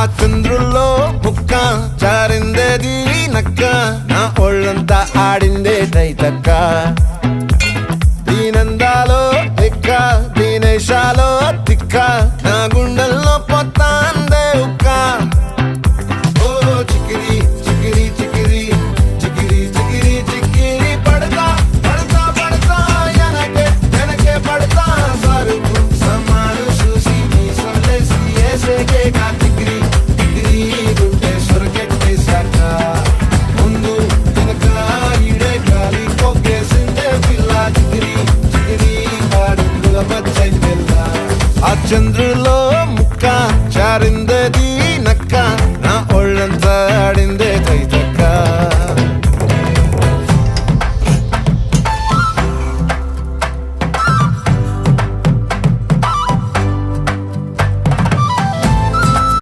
ఆ చంద్రుల్లో ముక్క జారిందేది నక్క నా ఒళ్ళంతా ఆడిందే తైతక్క దీనందాలో ఎక్క దీనేశాలో తిక్క నా గుండెల్లో పొత్తాందే ఉక్క ఓ చికిరి చికిరి చికిరి చికిరి చికిరి చికిరి పడతా పడతా పడతా ఎనకే ఎనకే పడతా సరుకు సమాను చూసి నీ సొల్లేసి ఏసేకే కా చికిరి చికిరి గుండె సొరకెట్టేశాక ముందు వెనక ఈడే గాలి కొక్కేసిందే పిల్ల చికిరి చికిరి ఆడుగుల మచ్చై పిల్ల ఆ చంద్రులో ముక్క జారిందేది